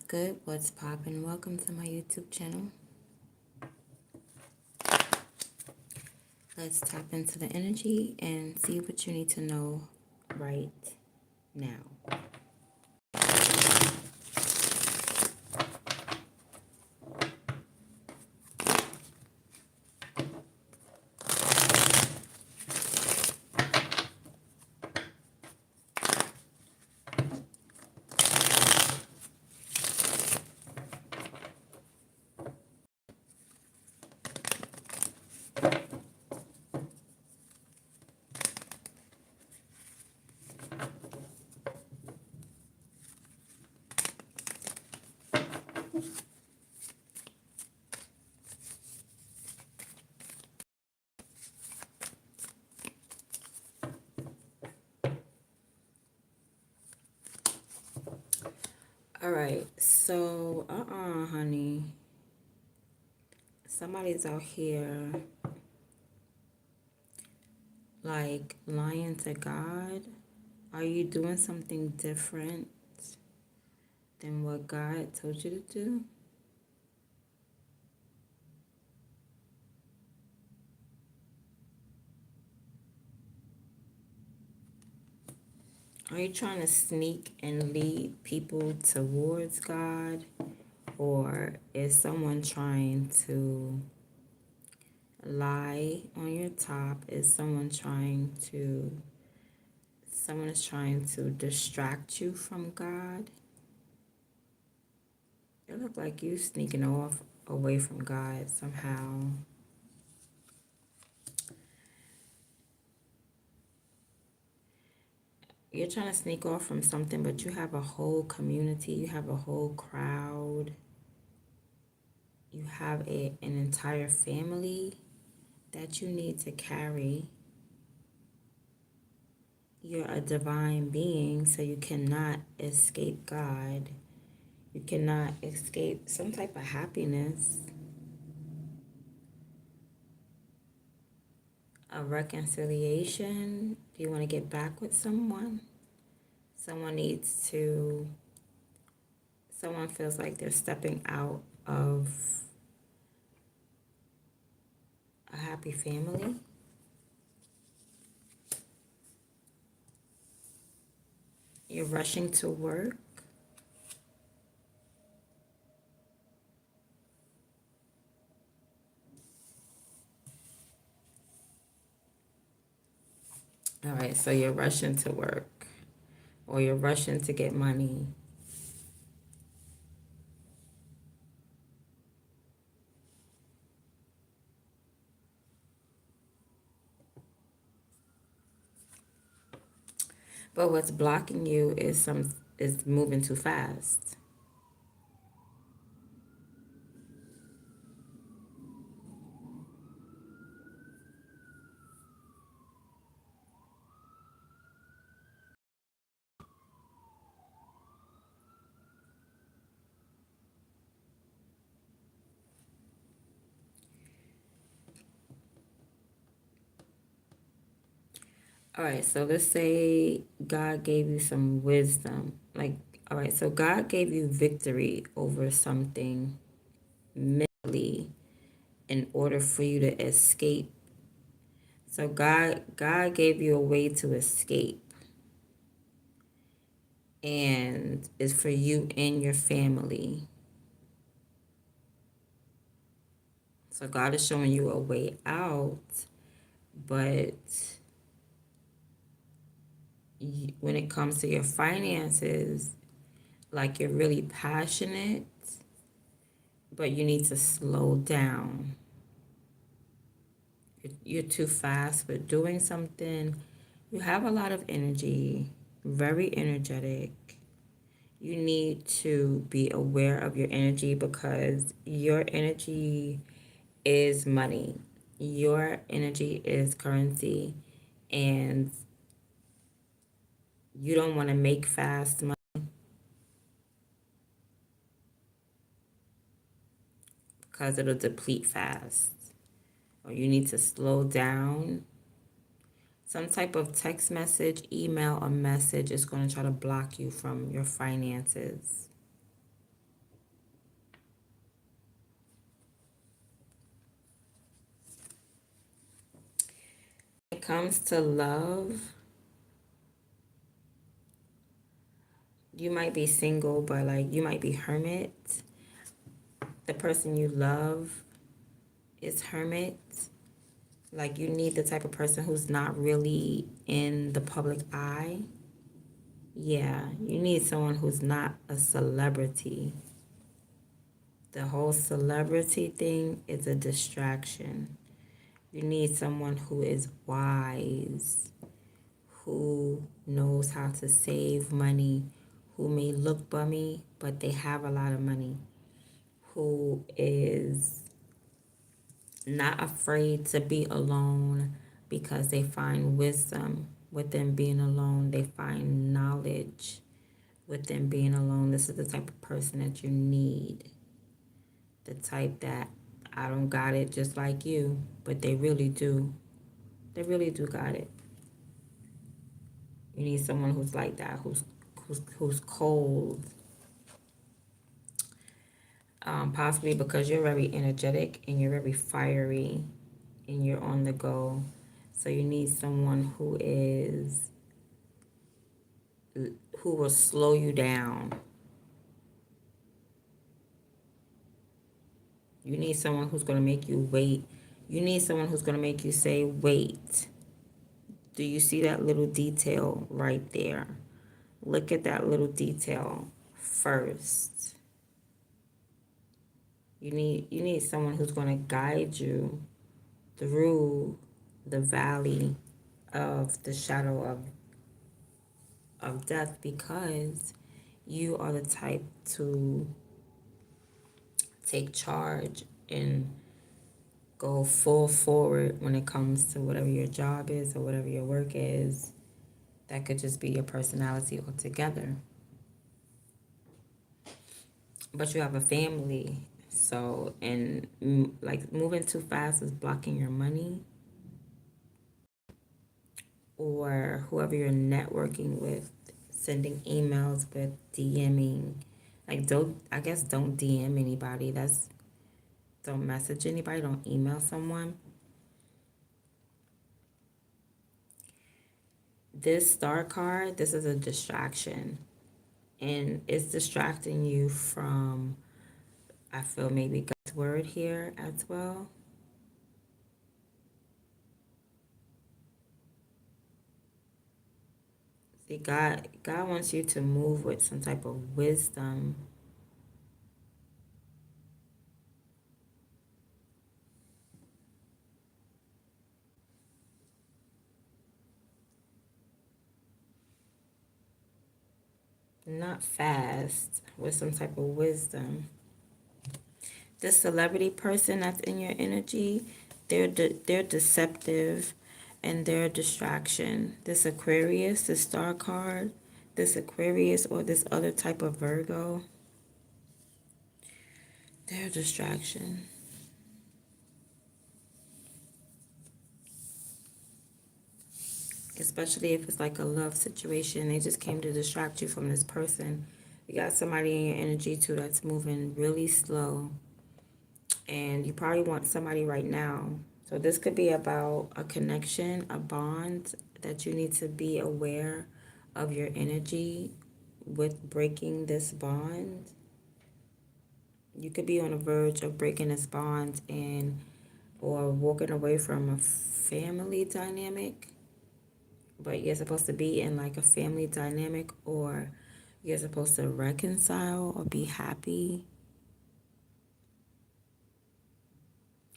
good? What's poppin'? Welcome to my YouTube channel. Let's tap into the energy and see what you need to know right now. All right, so, honey. Somebody's out here, like, lying to God. Are you doing something different than what God told you to do? Are you trying to sneak and lead people towards God? Or is someone trying to lie on your top? Someone is trying to distract you from God? It look like you sneaking off away from God somehow. You're trying to sneak off from something, but you have a whole community, you have a whole crowd, you have an entire family that you need to carry. You're a divine being, so you cannot escape God. You cannot escape some type of happiness, a reconciliation. Do you want to get back with someone? Someone feels like they're stepping out of a happy family. You're rushing to work. All right, so you're rushing to work, or you're rushing to get money. But what's blocking you is moving too fast. All right, so let's say God gave you some wisdom. All right, so God gave you victory over something mentally in order for you to escape. So God gave you a way to escape. And it's for you and your family. So God is showing you a way out, but when it comes to your finances, like you're really passionate, but you need to slow down. You're too fast with doing something. You have a lot of energy, very energetic. You need to be aware of your energy because your energy is money. Your energy is currency, and you don't want to make fast money because it'll deplete fast. Or you need to slow down. Some type of text message, email, or message is going to try to block you from your finances. comes to love, you might be single, but like you might be hermit. The person you love is hermit. Like you need the type of person who's not really in the public eye. Yeah, you need someone who's not a celebrity. The whole celebrity thing is a distraction. You need someone who is wise, who knows how to save money, who may look bummy, but they have a lot of money, who is not afraid to be alone because they find wisdom within being alone. They find knowledge within being alone. This is the type of person that you need. The type that I don't got it just like you, but they really do. They really do got it. You need someone who's like that, who's cold. Possibly because you're very energetic and you're very fiery and you're on the go. So you need someone who will slow you down. You need someone who's going to make you wait. You need someone who's going to make you say, wait. Do you see that little detail right there? Look at that little detail first. You need someone who's going to guide you through the valley of the shadow of death, because you are the type to take charge and go full forward when it comes to whatever your job is or whatever your work is. That could just be your personality altogether. But you have a family, so, and like moving too fast is blocking your money, or whoever you're networking with, sending emails with, DMing. Like don't DM anybody. Don't message anybody, don't email someone. This star card, this is a distraction. And it's distracting you from, I feel, maybe God's word here as well. See, God wants you to move with some type of wisdom. Not fast, with some type of wisdom. This celebrity person that's in your energy, they're deceptive and they're a distraction. This Aquarius, the star card, this Aquarius or this other type of Virgo, they're a distraction. Especially if it's like a love situation. They just came to distract you from this person. You got somebody in your energy too that's moving really slow. And you probably want somebody right now. So this could be about a connection, a bond that you need to be aware of your energy with breaking this bond. You could be on the verge of breaking this bond or walking away from a family dynamic. But you're supposed to be in like a family dynamic, or you're supposed to reconcile or be happy,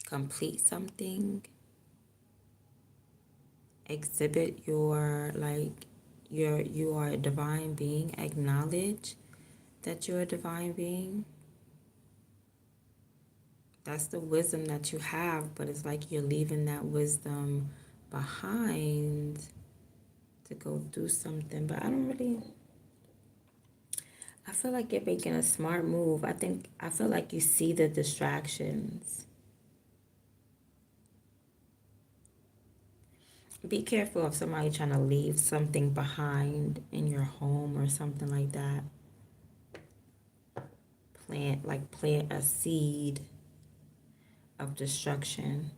complete something, exhibit you are a divine being, acknowledge that you're a divine being. That's the wisdom that you have, but it's like you're leaving that wisdom behind to go do something. But I feel like you're making a smart move. I feel like you see the distractions. Be careful of somebody trying to leave something behind in your home or something like that. Plant a seed of destruction.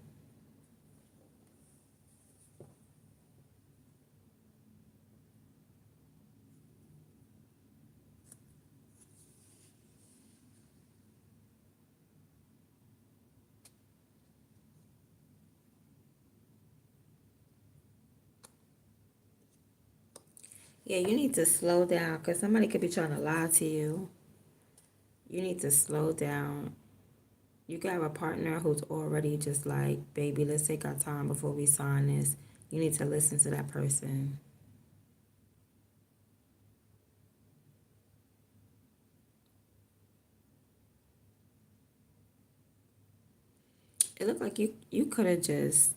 Yeah, you need to slow down because somebody could be trying to lie to you. You need to slow down. You could have a partner who's already just like, baby, let's take our time before we sign this. You need to listen to that person. It looked like you could have just,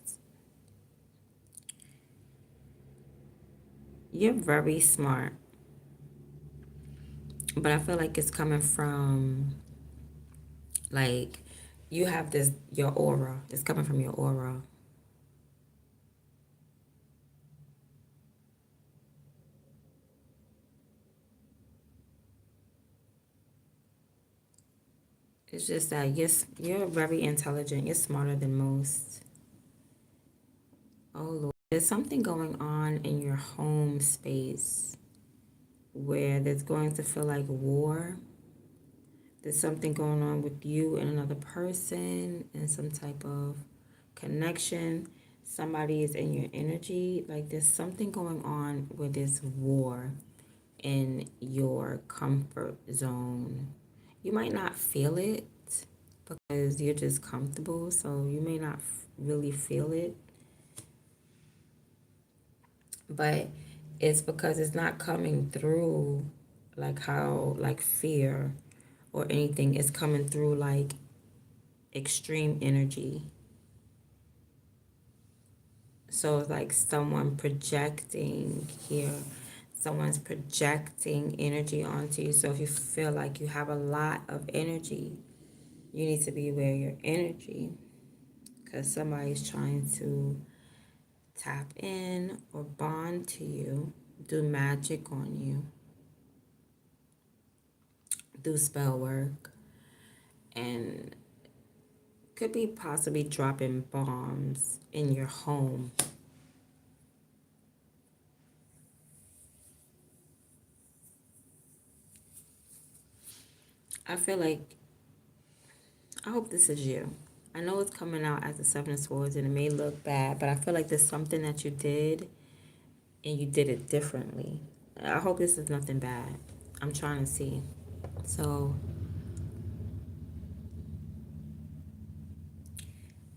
you're very smart, but I feel like it's coming from like, you have this, your aura. It's coming from your aura. It's just that you're very intelligent. You're smarter than most. Oh Lord, there's something going on in your home space where there's going to feel like war. There's something going on with you and another person and some type of connection. Somebody is in your energy. Like there's something going on where there's war in your comfort zone. You might not feel it because you're just comfortable, so you may not really feel it, but it's because it's not coming through like how, like fear or anything. It's coming through like extreme energy. So it's like someone projecting here. Someone's projecting energy onto you. So if you feel like you have a lot of energy, you need to be aware of your energy because somebody's trying to tap in or bond to you, do magic on you, do spell work, and could be possibly dropping bombs in your home. I feel like, I hope this is you. I know it's coming out as the Seven of Swords and it may look bad, but I feel like there's something that you did and you did it differently. I hope this is nothing bad. I'm trying to see. So,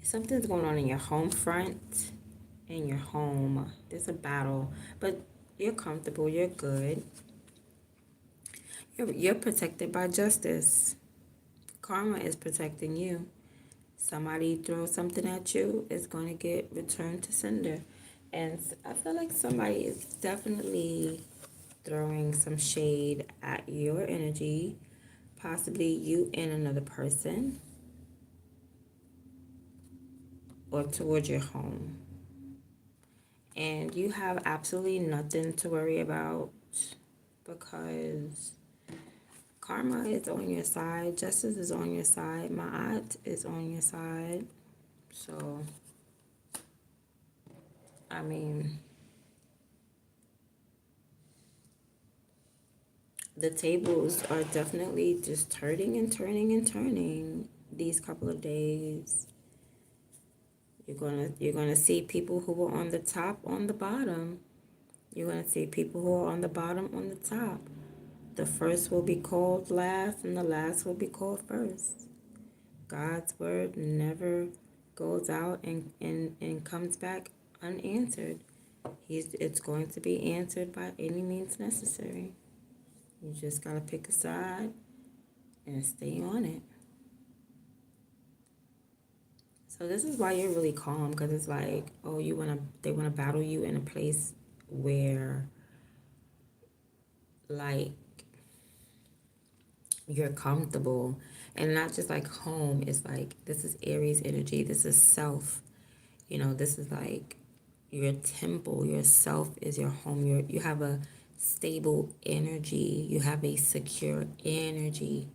something's going on in your home front, in your home. There's a battle, but you're comfortable, you're good. You're protected by justice. Karma is protecting you. Somebody throws something at you, it's going to get returned to sender. And I feel like somebody is definitely throwing some shade at your energy, possibly you and another person, or towards your home. And you have absolutely nothing to worry about because karma is on your side, justice is on your side, Ma'at is on your side. So, I mean, the tables are definitely just turning and turning and turning these couple of days. You're gonna see people who were on the top on the bottom. You're gonna see people who are on the bottom on the top. The first will be called last and the last will be called first. God's word never goes out and comes back unanswered. It's going to be answered by any means necessary. You just gotta pick a side and stay on it. So this is why you're really calm because it's like, oh, they wanna battle you in a place where like you're comfortable and not just like home. It's like this is Aries energy. This is self. This is like your temple. Your self is your home. You have a stable energy. You have a secure energy.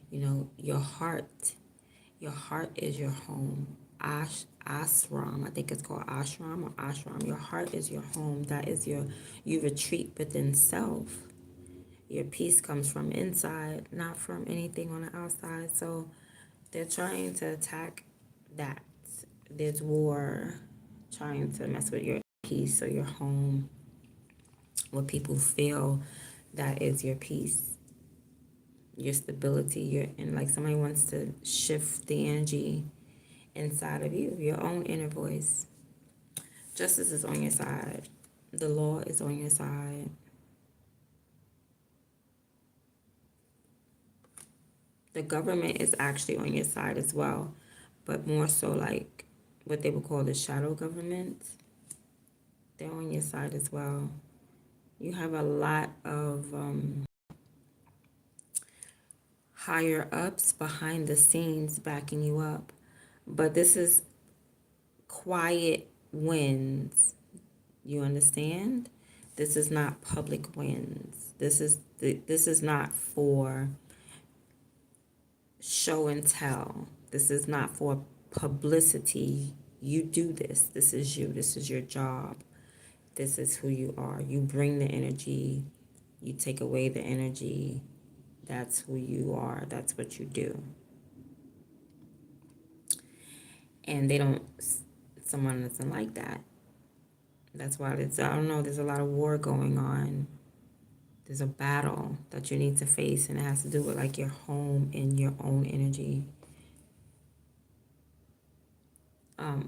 Your heart. Your heart is your home. Ashram, I think it's called ashram or ashram. Your heart is your home. That is you retreat within self. Your peace comes from inside, not from anything on the outside. So they're trying to attack that. There's war trying to mess with your peace or your home. what people feel that is your peace, your stability, and like somebody wants to shift the energy inside of you, your own inner voice. Justice is on your side. The law is on your side. The government is actually on your side as well, but more so like what they would call the shadow government. They're on your side as well. You have a lot of higher ups behind the scenes backing you up. But this is quiet wins. You understand? This is not public wins. This is not for show and tell. This is not for publicity. You do this. This is you. This is your job. This is who you are. You bring the energy. You take away the energy. That's who you are. That's what you do. And someone doesn't like that. That's why I don't know, there's a lot of war going on. There's a battle that you need to face, and it has to do with like your home and your own energy.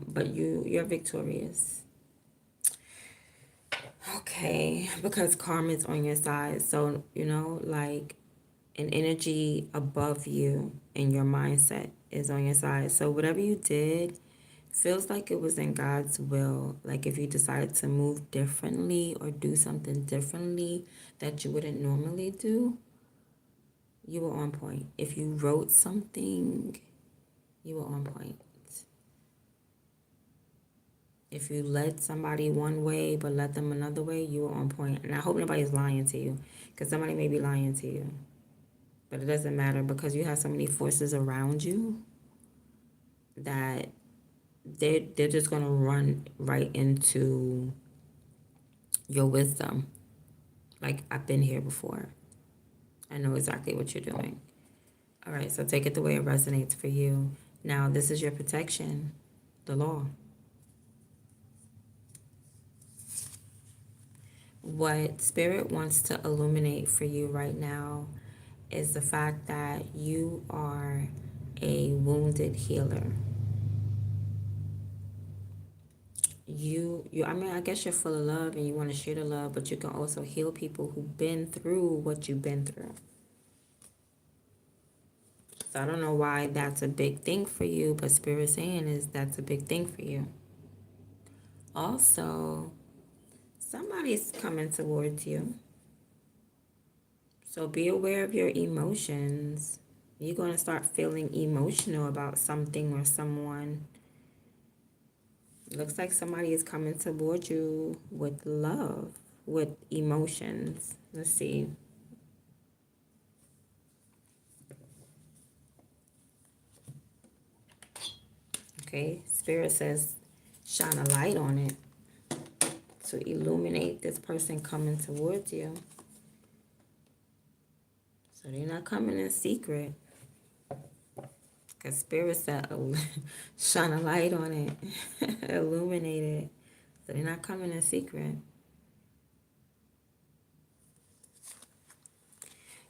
But you're victorious. Okay, because karma's on your side. So, like an energy above you and your mindset is on your side. So whatever you did feels like it was in God's will. Like if you decided to move differently or do something differently that you wouldn't normally do, you were on point. If you wrote something, you were on point. If you led somebody one way but led them another way, you were on point. And I hope nobody's lying to you, because somebody may be lying to you. But it doesn't matter, because you have so many forces around you that they're just going to run right into your wisdom. Like, I've been here before. I know exactly what you're doing. All right, so take it the way it resonates for you. Now, this is your protection, the law. What Spirit wants to illuminate for you right now is the fact that you are a wounded healer. I mean, I guess you're full of love and you want to share the love, but you can also heal people who've been through what you've been through. So I don't know why that's a big thing for you, but Spirit's saying is that's a big thing for you. Also, somebody's coming towards you. So be aware of your emotions. You're going to start feeling emotional about something or someone. Looks like somebody is coming toward you with love, with emotions. Let's see. Okay, Spirit says shine a light on it to illuminate this person coming towards you. So they're not coming in secret. Because Spirit said shine a light on it, illuminate it. So they're not coming in secret.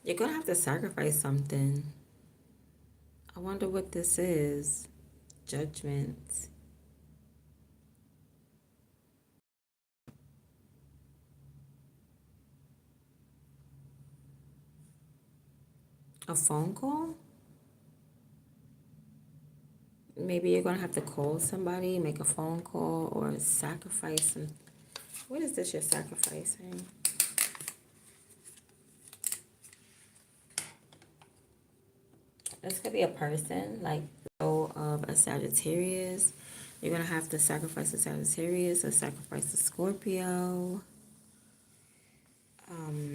You're going to have to sacrifice something. I wonder what this is. Judgment. A phone call? Maybe you're going to have to call somebody, make a phone call, or sacrifice. What is this you're sacrificing? This could be a person, like of a Sagittarius. You're going to have to sacrifice a Sagittarius or sacrifice a Scorpio.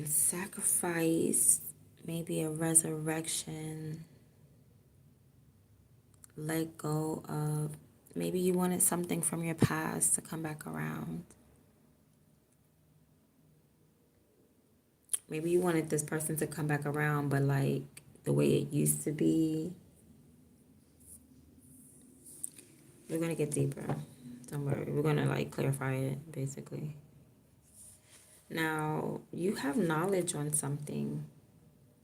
Sacrifice maybe a resurrection. Let go of, maybe you wanted something from your past to come back around. Maybe you wanted this person to come back around, but like the way it used to be. We're going to get deeper. Don't worry. We're going to like clarify it, basically. Now, you have knowledge on something.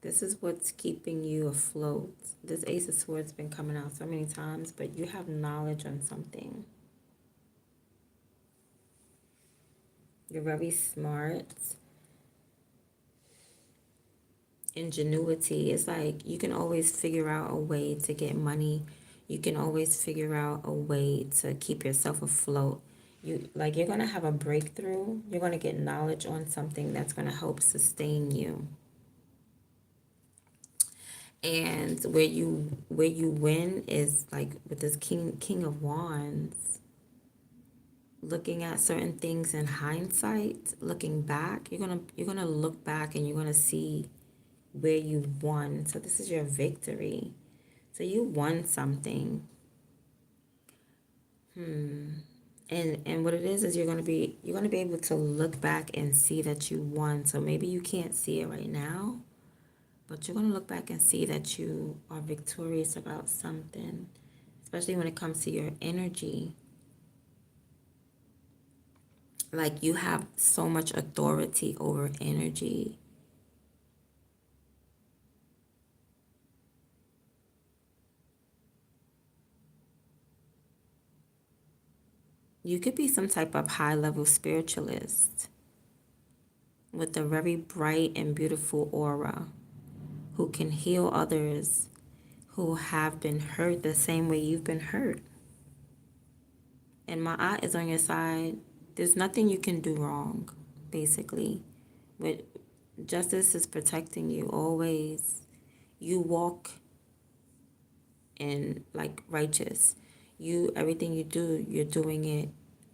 This is what's keeping you afloat. This Ace of Swords has been coming out so many times, but you have knowledge on something. You're very smart. Ingenuity. It's like you can always figure out a way to get money. You can always figure out a way to keep yourself afloat. You're gonna have a breakthrough. You're gonna get knowledge on something that's gonna help sustain you. And where you win is like with this King of Wands, looking at certain things in hindsight, looking back, you're gonna look back and you're gonna see where you won. So this is your victory. So you won something. And what it is you're gonna be able to look back and see that you won. So maybe you can't see it right now, but you're gonna look back and see that you are victorious about something, especially when it comes to your energy. Like you have so much authority over energy. You could be some type of high level spiritualist with a very bright and beautiful aura who can heal others who have been hurt the same way you've been hurt. And my eye is on your side. There's nothing you can do wrong, basically. But justice is protecting you always. You walk in like righteous. Everything you do, you're doing it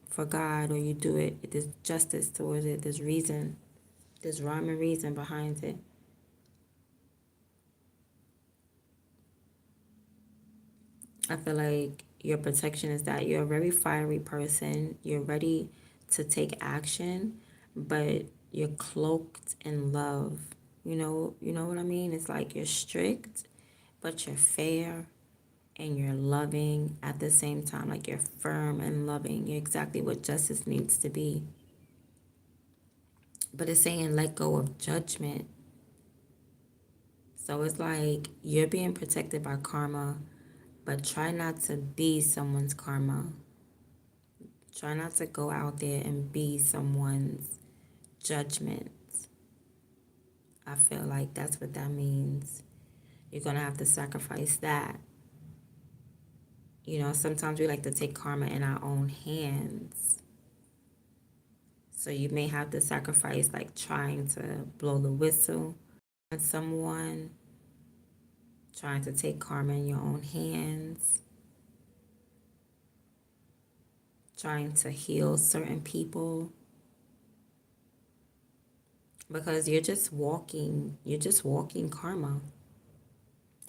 for God, or you do it, there's justice towards it, there's reason, there's rhyme and reason behind it. I feel like your protection is that you're a very fiery person. You're ready to take action, but you're cloaked in love. You know what I mean? It's like you're strict, but you're fair and you're loving at the same time. Like you're firm and loving. You're exactly what justice needs to be. But it's saying let go of judgment. So it's like you're being protected by karma, but try not to be someone's karma. Try not to go out there and be someone's judgment. I feel like that's what that means. You're going to have to sacrifice that. Sometimes we like to take karma in our own hands. So you may have to sacrifice like trying to blow the whistle on someone, trying to take karma in your own hands, trying to heal certain people. Because you're just walking karma.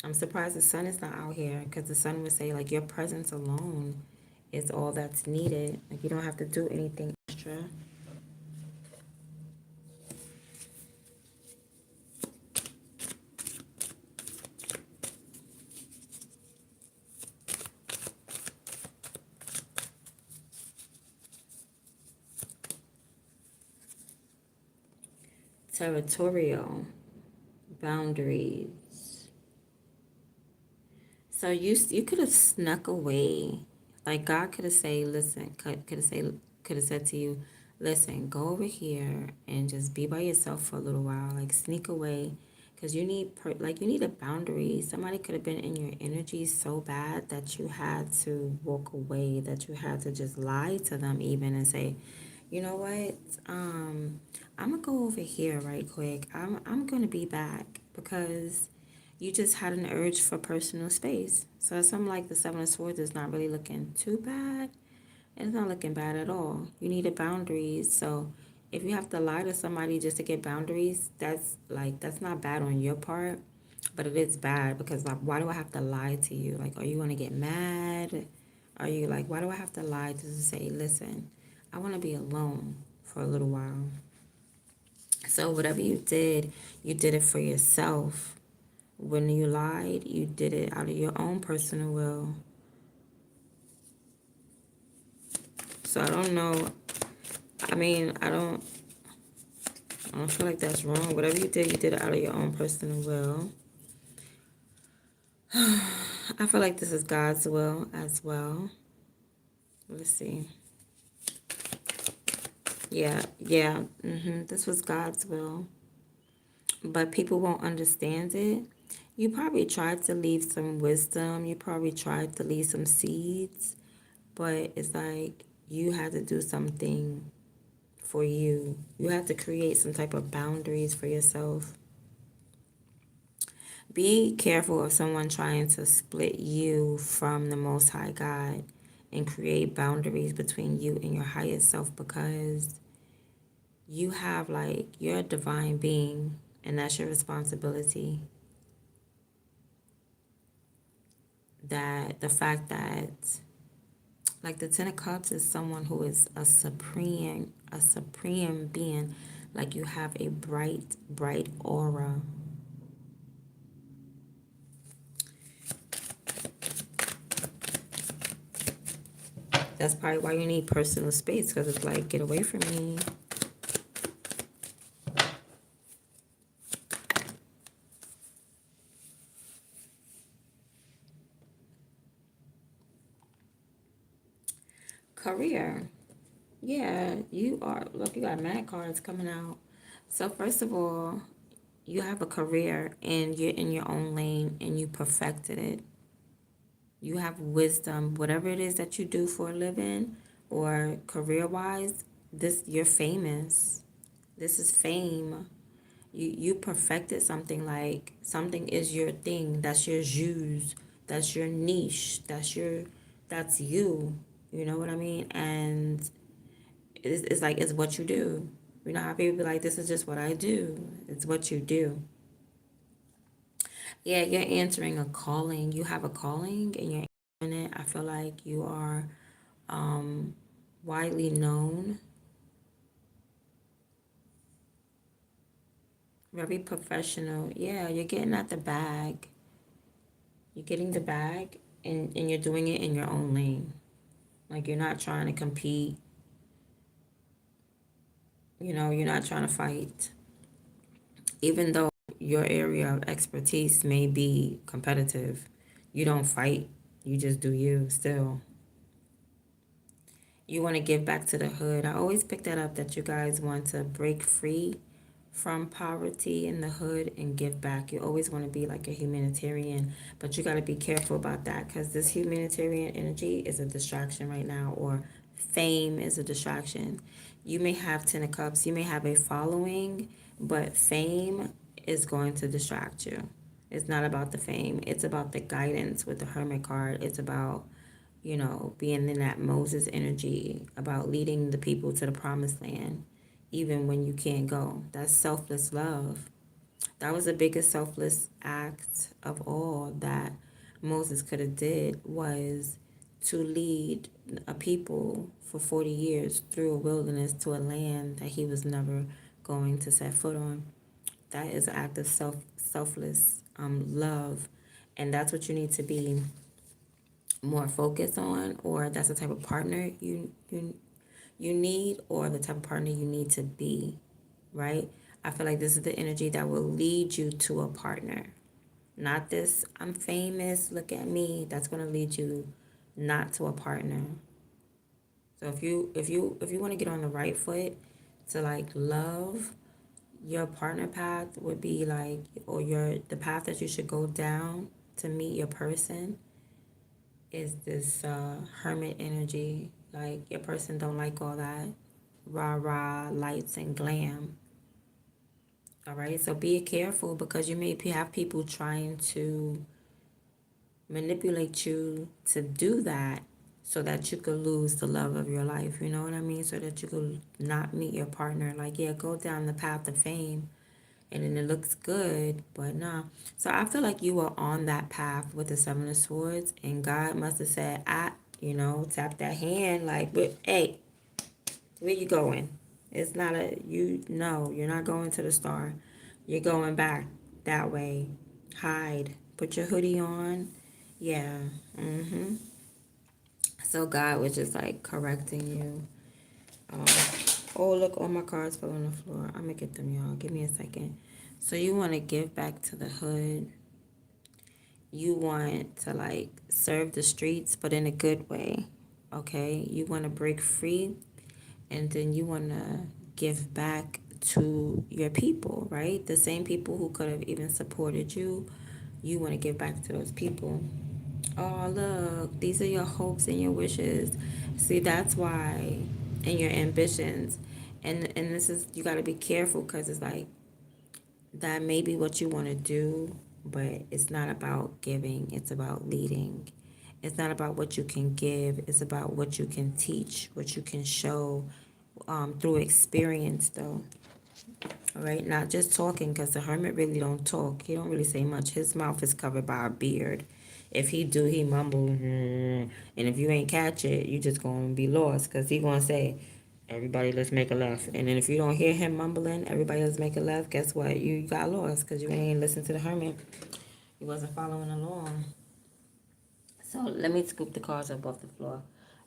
I'm surprised the sun is not out here, because the sun would say like your presence alone is all that's needed. Like you don't have to do anything extra. Territorial boundaries. So you could have snuck away. Like God could have said to you, listen, go over here and just be by yourself for a little while. Like sneak away, because you need a boundary. Somebody could have been in your energy so bad that you had to walk away, that you had to just lie to them even and say, you know what? I'm gonna go over here right quick. I'm gonna be back, because you just had an urge for personal space. So it's something like the Seven of Swords is not really looking too bad. It's not looking bad at all. You needed boundaries. So if you have to lie to somebody just to get boundaries, that's not bad on your part, but it is bad because like, why do I have to lie to you? Like, are you gonna get mad? Are you like, why do I have to lie to say, listen, I want to be alone for a little while. So whatever you did it for yourself. When you lied, you did it out of your own personal will. So I don't know. I mean, I don't. I don't feel like that's wrong. Whatever you did it out of your own personal will. I feel like this is God's will as well. Let's see. Yeah, yeah. This was God's will. But people won't understand it. You probably tried to leave some wisdom. You probably tried to leave some seeds. But it's like you had to do something for you. You have to create some type of boundaries for yourself. Be careful of someone trying to split you from the Most High God and create boundaries between you and your highest self, because you have, like, you're a divine being and that's your responsibility. That the fact that, like, the Ten of Cups is someone who is a supreme being. Like, you have a bright aura. That's probably why you need personal space, because it's like, get away from me. Career. Yeah, you are. Look, you got mad cards coming out. So first of all, you have a career and you're in your own lane and you perfected it. You have wisdom, whatever it is that you do for a living or career wise, this, you're famous. This is fame. You perfected something. Like, something is your thing. That's your jus. That's your niche. That's you. You know what I mean? And it's like, it's what you do. You know how people be like, this is just what I do. It's what you do. Yeah, you're answering a calling. You have a calling and you're answering it. I feel like you are widely known, very professional. Yeah, you're getting at the bag. You're getting the bag, and you're doing it in your own lane. Like, you're not trying to compete. You know, you're not trying to fight. Even though your area of expertise may be competitive, you don't fight. You just do you still. You want to give back to the hood. I always pick that up, that you guys want to break free from poverty in the hood and give back. You always want to be like a humanitarian, but you got to be careful about that, because this humanitarian energy is a distraction right now, or fame is a distraction. You may have 10 of cups, you may have a following, but fame is going to distract you. It's not about the fame, it's about the guidance with the hermit card. It's about, being in that Moses energy, about leading the people to the promised land, even when you can't go. That's selfless love. That was the biggest selfless act of all that Moses could have did, was to lead a people for 40 years through a wilderness to a land that he was never going to set foot on. That is an act of selfless love, and that's what you need to be more focused on, or that's the type of partner you need, or the type of partner you need to be, right? I feel like this is the energy that will lead you to a partner. Not this, I'm famous, look at me. That's going to lead you not to a partner. So if you want to get on the right foot to, like, love, your partner path would be like, or the path that you should go down to meet your person is this hermit energy. Like, your person don't like all that rah rah lights and glam. All right, so be careful, because you may have people trying to manipulate you to do that, so that you could lose the love of your life. You know what I mean? So that you could not meet your partner. Like, yeah, go down the path of fame, and then it looks good, but nah. So I feel like you were on that path with the Seven of Swords, and God must have said, tap that hand, like, but hey, where you going? It's not no, you're not going to the star. You're going back that way. Hide. Put your hoodie on. Yeah. So God was just, like, correcting you. Oh, look, all my cards fell on the floor. I'm gonna get them, y'all. Give me a second. So you want to give back to the hood. You want to like serve the streets, but in a good way. Okay? You want to break free, and then you want to give back to your people, right? The same people who could have even supported you. You want to give back to those people. Oh, look, these are your hopes and your wishes. See, that's why, and your ambitions. And this is, you got to be careful because it's like, that may be what you want to do, but it's not about giving, it's about leading. It's not about what you can give, it's about what you can teach, what you can show through experience, though. All right, not just talking, because the hermit really don't talk. He don't really say much. His mouth is covered by a beard. If he do, he mumble. And if you ain't catch it, you just gonna be lost, because he gonna say, everybody, let's make a left. And then if you don't hear him mumbling, everybody, let's make a left, guess what? You got lost, because you ain't listen to the hermit. You wasn't following along. So let me scoop the cards up off the floor.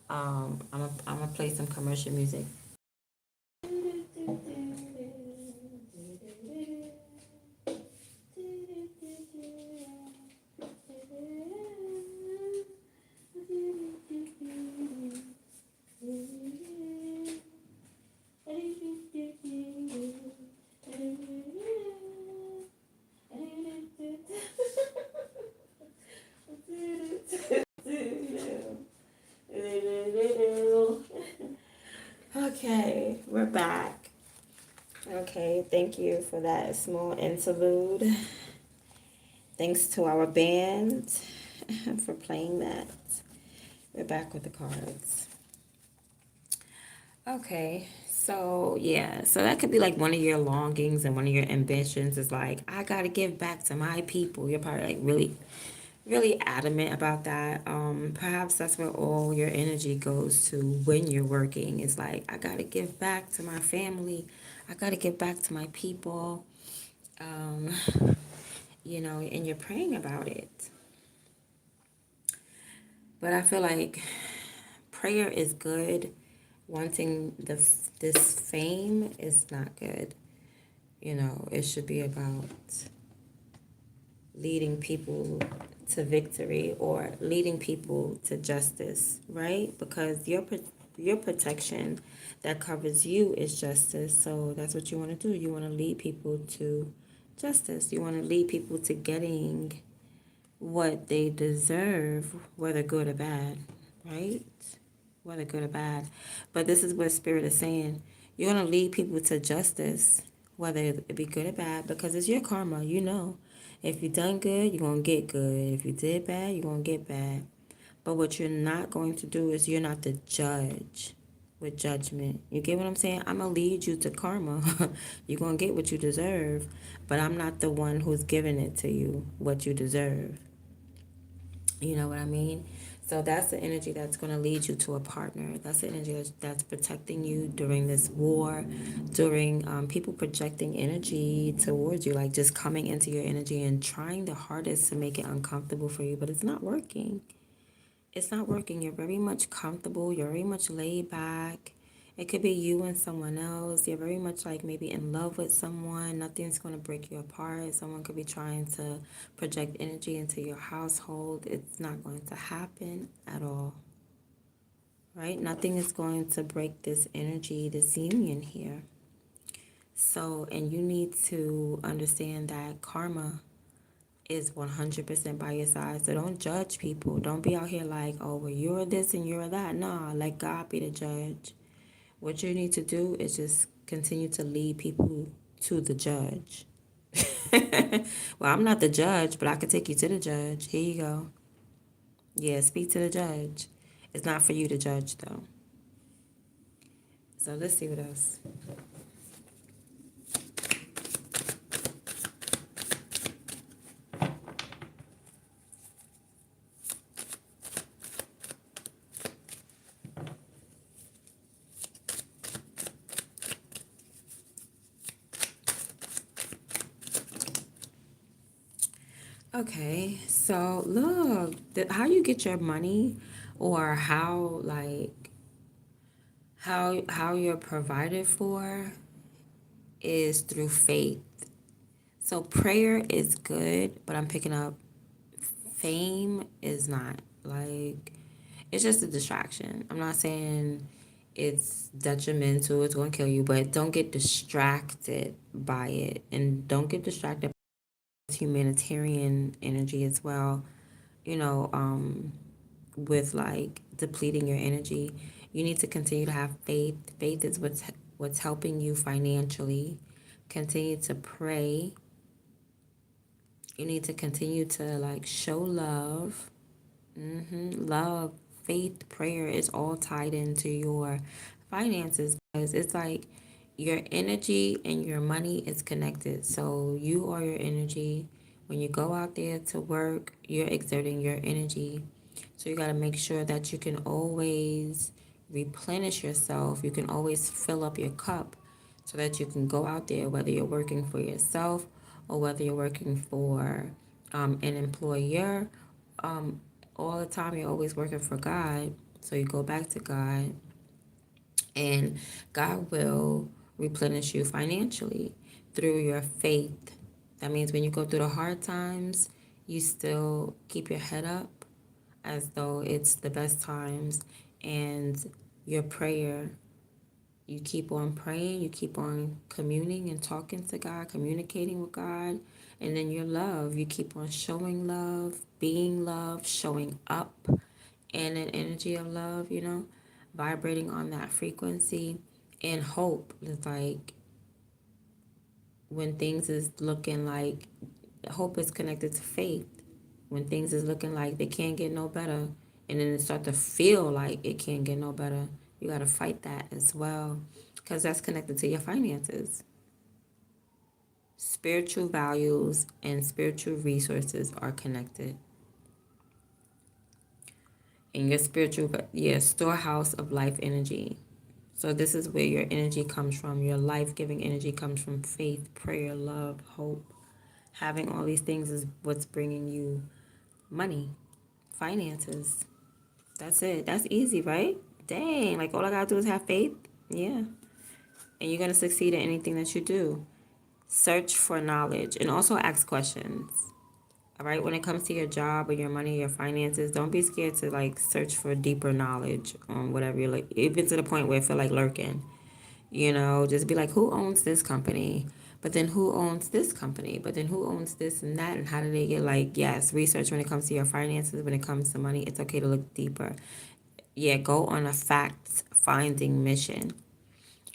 I'm gonna play some commercial music. Okay, we're back. Okay, thank you for that small interlude. Thanks to our band for playing that. We're back with the cards. Okay, so yeah, so that could be like one of your longings and one of your ambitions is like, I gotta give back to my people. You're probably like really adamant about that. Perhaps that's where all your energy goes to when you're working. It's like, I gotta give back to my family. I gotta give back to my people. Um, and you're praying about it. But I feel like prayer is good. Wanting this fame is not good. It should be about leading people to victory or leading people to justice, right? Because your protection that covers you is justice. So that's what you want to do. You want to lead people to justice. You want to lead people to getting what they deserve, whether good or bad, right? Whether good or bad. But this is what Spirit is saying. You're going to lead people to justice, whether it be good or bad, because it's your karma, If you done good, you're going to get good. If you did bad, you're going to get bad. But what you're not going to do is you're not the judge with judgment. You get what I'm saying? I'm going to lead you to karma. You're going to get what you deserve, but I'm not the one who's giving it to you, what you deserve. You know what I mean? So that's the energy that's going to lead you to a partner. That's the energy that's protecting you during this war, during people projecting energy towards you, like just coming into your energy and trying the hardest to make it uncomfortable for you, but it's not working. It's not working. You're very much comfortable. You're very much laid back. It could be you and someone else. You're very much like maybe in love with someone. Nothing's going to break you apart. Someone could be trying to project energy into your household. It's not going to happen at all. Right? Nothing is going to break this energy, this union here. So, and you need to understand that karma is 100% by your side. So don't judge people. Don't be out here like, oh, well, you're this and you're that. Nah, let God be the judge. What you need to do is just continue to lead people to the judge. Well, I'm not the judge, but I could take you to the judge. Here you go. Yeah, speak to the judge. It's not for you to judge, though. So let's see what else. Okay, so look, how you get your money or how, like, How you're provided for is through faith. So prayer is good, but I'm picking up fame is not. Like, it's just a distraction. I'm not saying it's detrimental, it's going to kill you, but don't get distracted by it. And don't get distracted by humanitarian energy as well. You know, with like depleting your energy, you need to continue to have faith. Faith is what's helping you financially. Continue to pray. You need to continue to like show love. Love, faith, prayer is all tied into your finances because it's like your energy and your money is connected. So you are your energy. When you go out there to work, you're exerting your energy. So you got to make sure that you can always replenish yourself. You can always fill up your cup so that you can go out there, whether you're working for yourself or whether you're working for an employer. Um, all the time, you're always working for God. So you go back to God, and God will replenish you financially through your faith. That means when you go through the hard times, you still keep your head up as though it's the best times, and your prayer, you keep on praying, you keep on communing and talking to God, communicating with God, and then your love, you keep on showing love, being love, showing up in an energy of love, vibrating on that frequency. And hope is like when things is looking like, hope is connected to faith. When things is looking like they can't get no better, and then it start to feel like it can't get no better, you got to fight that as well, because that's connected to your finances. Spiritual values and spiritual resources are connected. And your spiritual, yeah, storehouse of life energy. So this is where your energy comes from. Your life-giving energy comes from faith, prayer, love, hope. Having all these things is what's bringing you money, finances. That's it. That's easy, right? Dang, like all I gotta do is have faith. Yeah. And you're gonna succeed in anything that you do. Search for knowledge and also ask questions. All right, when it comes to your job or your money, your finances, don't be scared to like search for deeper knowledge on whatever you're like, even to the point where it feel like lurking. Just be like, who owns this company? But then who owns this company? But then who owns this and that? And how do they get like, yes, research when it comes to your finances, when it comes to money, it's okay to look deeper. Yeah, go on a fact finding mission.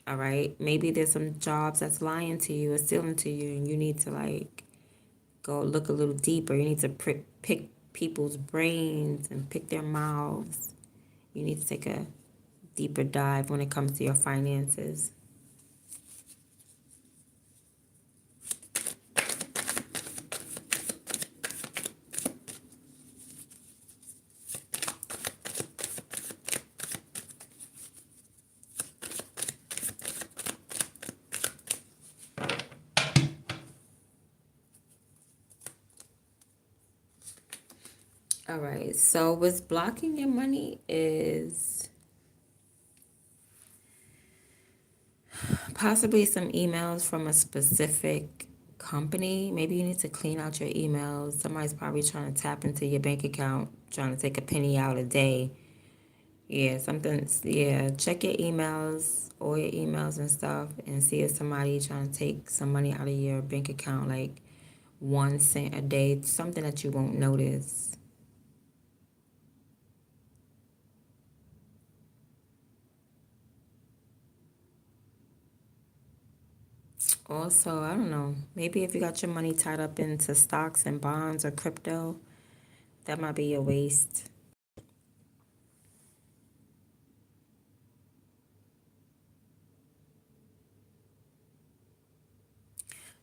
All right. Maybe there's some jobs that's lying to you or stealing to you, and you need to like go look a little deeper. You need to pick people's brains and pick their mouths. You need to take a deeper dive when it comes to your finances. All right. So what's blocking your money is possibly some emails from a specific company. Maybe you need to clean out your emails. Somebody's probably trying to tap into your bank account, trying to take a penny out a day. Yeah, check your emails, all your emails and stuff, and see if somebody trying to take some money out of your bank account, like 1 cent a day, something that you won't notice. Also, I don't know, maybe if you got your money tied up into stocks and bonds or crypto, that might be a waste.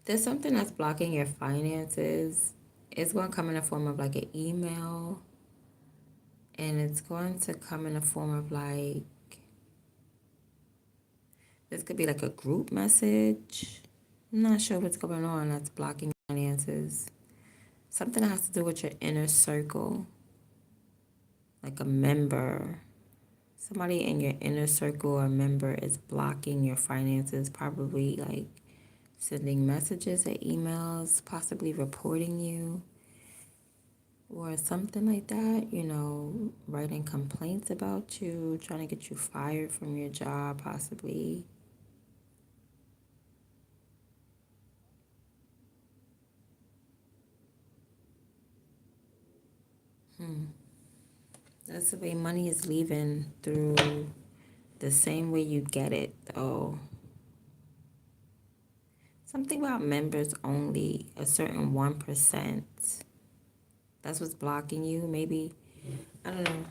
There's something that's blocking your finances. It's going to come in the form of like an email, and it's going to come in the form of like, this could be like a group message. I'm not sure what's going on that's blocking finances. Something that has to do with your inner circle, like a member. Somebody in your inner circle or member is blocking your finances, probably like sending messages or emails, possibly reporting you or something like that, writing complaints about you, trying to get you fired from your job, possibly. That's the way money is leaving, through the same way you get it, though. Something about members only, a certain 1%. That's what's blocking you. Maybe, I don't know.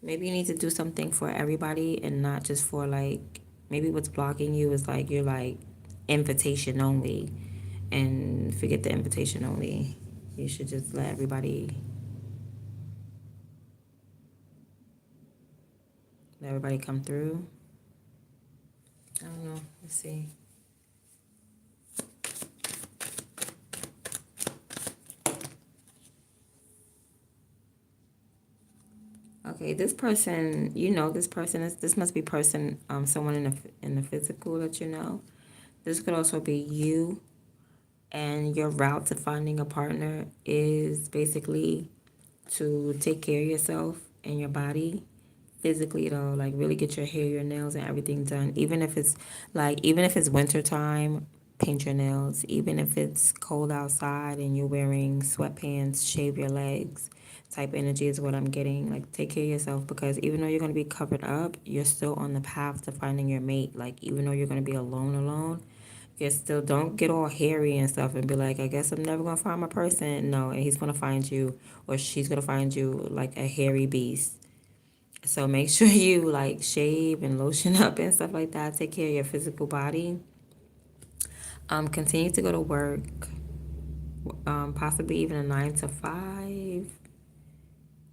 Maybe you need to do something for everybody and not just for like, maybe what's blocking you is like, you're like invitation only, and forget the invitation only. You should just let everybody come through. I don't know. Let's see. Okay, this person, this must be someone in the physical that you know. This could also be you, and your route to finding a partner is basically to take care of yourself and your body physically, though, like really get your hair, your nails, and everything done. Even if it's winter time, paint your nails. Even if it's cold outside and you're wearing sweatpants, shave your legs. Type energy is what I'm getting. Like, take care of yourself, because even though you're gonna be covered up, you're still on the path to finding your mate. Like, even though you're gonna be alone, you still don't get all hairy and stuff and be like, I guess I'm never gonna find my person. No, and he's gonna find you, or she's gonna find you like a hairy beast. So make sure you like shave and lotion up and stuff like that. Take care of your physical body. Continue to go to work. Possibly even a 9 to 5.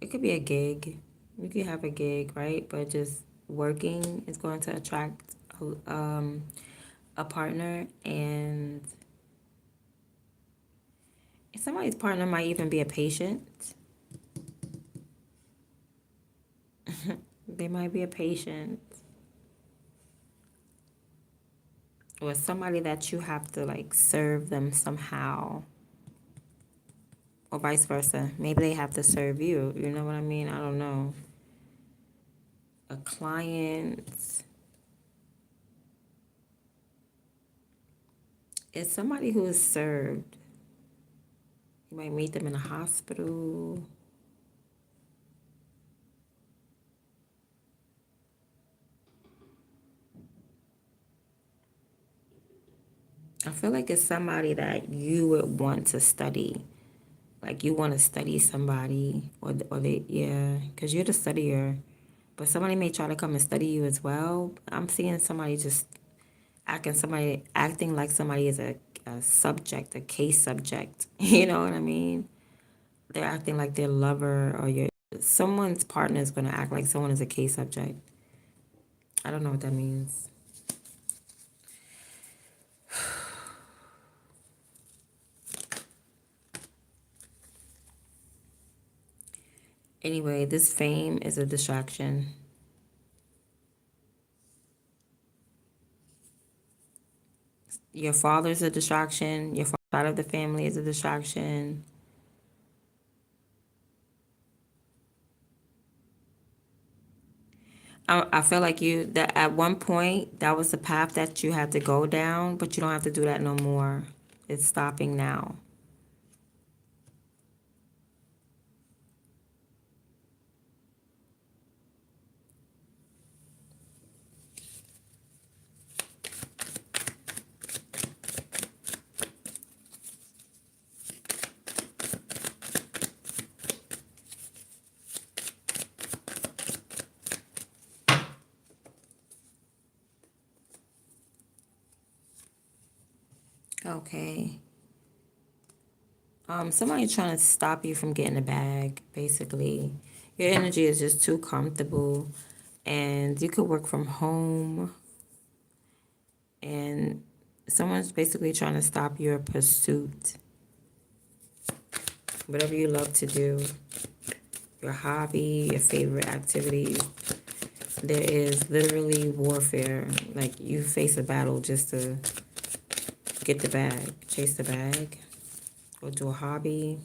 It could be a gig. You could have a gig, right? But just working is going to attract a partner, and somebody's partner might even be a patient. They might be a patient, or somebody that you have to like serve them somehow, or vice versa. Maybe they have to serve you. You know what I mean? I don't know. A client. It's somebody who is served. You might meet them in a hospital. I feel like it's somebody that you would want to study. Like, you want to study somebody, or they, yeah, because you're the studier. But somebody may try to come and study you as well. I'm seeing somebody just acting like somebody is a subject, a case subject. You know what I mean? They're acting like their lover, or someone's partner is going to act like someone is a case subject. I don't know what that means. Anyway, this fame is a distraction. Your father's a distraction. Your side of the family is a distraction. I feel like that at one point that was the path that you had to go down, but you don't have to do that no more. It's stopping now. Okay. Somebody trying to stop you from getting a bag, basically. Your energy is just too comfortable, and you could work from home, and someone's basically trying to stop your pursuit. Whatever you love to do, your hobby, your favorite activities, There is literally warfare. Like, you face a battle just to get the bag, chase the bag, go do a hobby.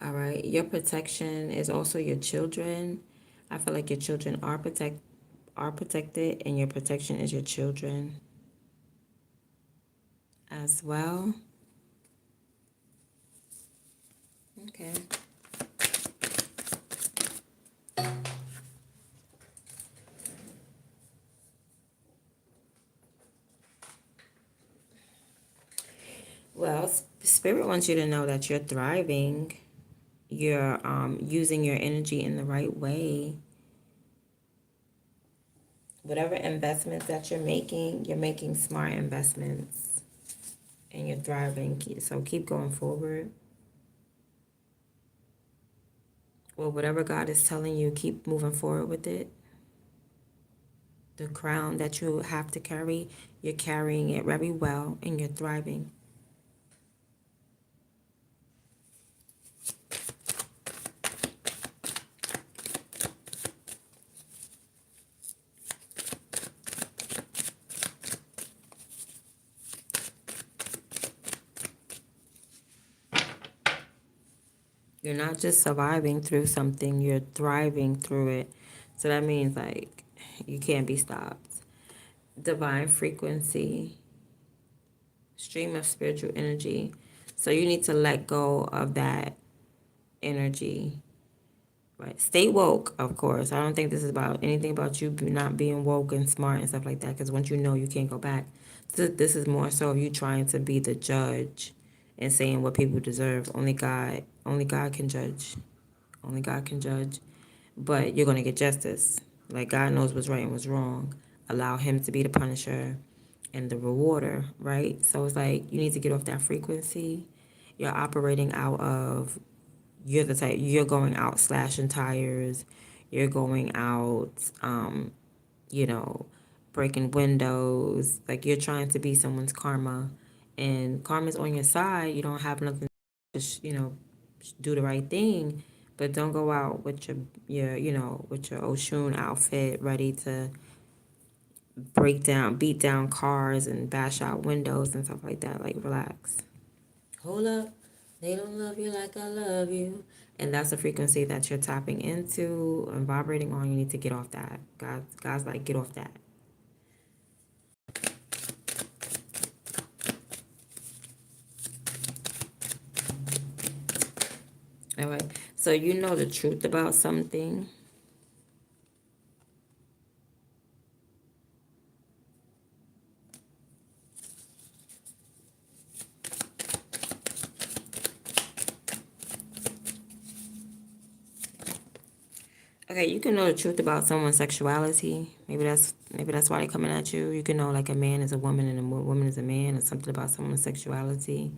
All right. Your protection is also your children. I feel like your children are protected, and your protection is your children as well. Okay. Well, Spirit wants you to know that you're thriving. You're using your energy in the right way. Whatever investments that you're making smart investments, and you're thriving. So keep going forward. Well, whatever God is telling you, keep moving forward with it. The crown that you have to carry, you're carrying it very well, and you're thriving. You're not just surviving through something, you're thriving through it. So that means, like, you can't be stopped. Divine frequency, stream of spiritual energy. So you need to let go of that energy. Right. Stay woke, of course. I don't think this is about anything about you not being woke and smart and stuff like that. Because once you know, you can't go back. This is more so of you trying to be the judge and saying what people deserve. Only God can judge. Only God can judge. But you're gonna get justice. Like, God knows what's right and what's wrong. Allow Him to be the punisher and the rewarder, right? So it's like you need to get off that frequency. You're operating out of, you're the type, you're going out slashing tires, you're going out, you know, breaking windows. Like, you're trying to be someone's karma, and karma's on your side. You don't have nothing to, do the right thing, but don't go out with with your Oshun outfit ready to beat down cars and bash out windows and stuff like that. Like, relax. Hold up. They don't love you like I love you. And that's the frequency that you're tapping into and vibrating on. You need to get off that. God's like, get off that. All right. So you know the truth about something. Okay, you can know the truth about someone's sexuality. Maybe that's why they're coming at you. You can know, like, a man is a woman and a woman is a man, or something about someone's sexuality.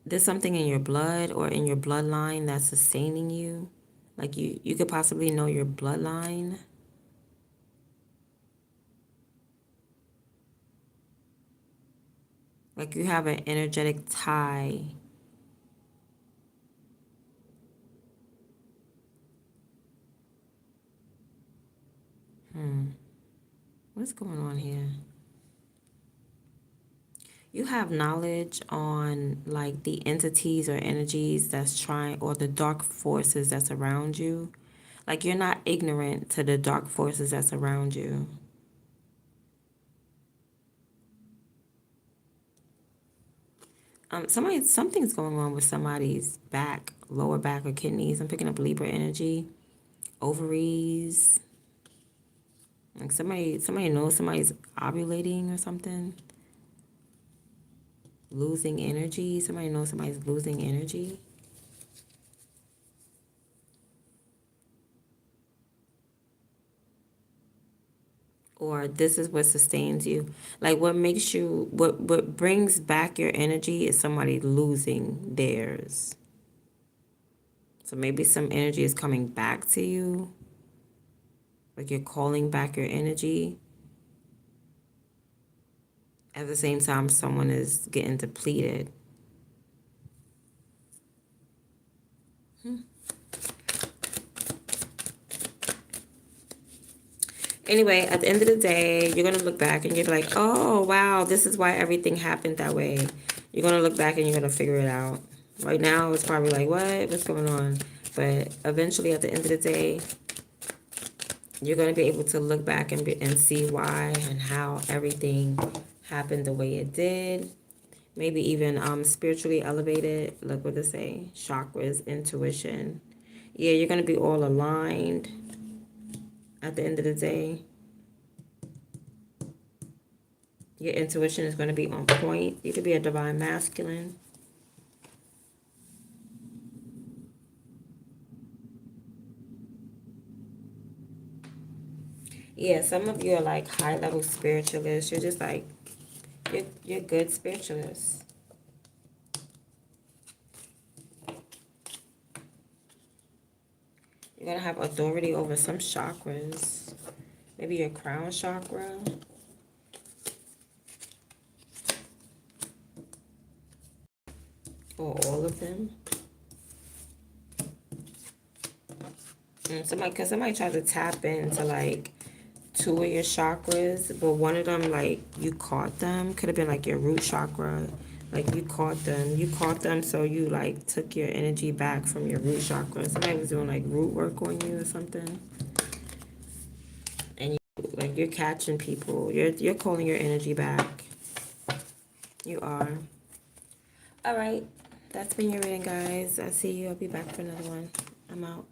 There's something in your blood or in your bloodline that's sustaining you. Like, you could possibly know your bloodline. Like, you have an energetic tie. What's going on here? You have knowledge on, like, the entities or energies that's trying, or the dark forces that's around you. Like, you're not ignorant to the dark forces that's around you. Something's going on with somebody's back, lower back or kidneys. I'm picking up Libra energy, ovaries. Like, somebody knows somebody's ovulating or something. Losing energy. Somebody knows somebody's losing energy. Or this is what sustains you. Like, what brings back your energy is somebody losing theirs. So maybe some energy is coming back to you. Like you're calling back your energy. At the same time, someone is getting depleted. Anyway, at the end of the day, you're going to look back and you're like, oh, wow, this is why everything happened that way. You're going to look back and you're going to figure it out. Right now, it's probably like, what? What's going on? But eventually, at the end of the day, you're going to be able to look back and see why and how everything happened the way it did. Maybe even spiritually elevated. Look what they say. Chakras, intuition. Yeah, you're going to be all aligned at the end of the day. Your intuition is going to be on point. You could be a divine masculine. Yeah, some of you are like high level spiritualists. You're just like, you're good spiritualists. You're going to have authority over some chakras. Maybe your crown chakra. Or all of them. And somebody tried to tap into like two of your chakras, but one of them, like, you caught them. Could have been like your root chakra. Like, you caught them, so you like took your energy back from your root chakra. Somebody was doing like root work on you or something, and you're catching people. You're calling your energy back. You are. All right, that's been your reading, guys. I see you. I'll be back for another one. I'm out.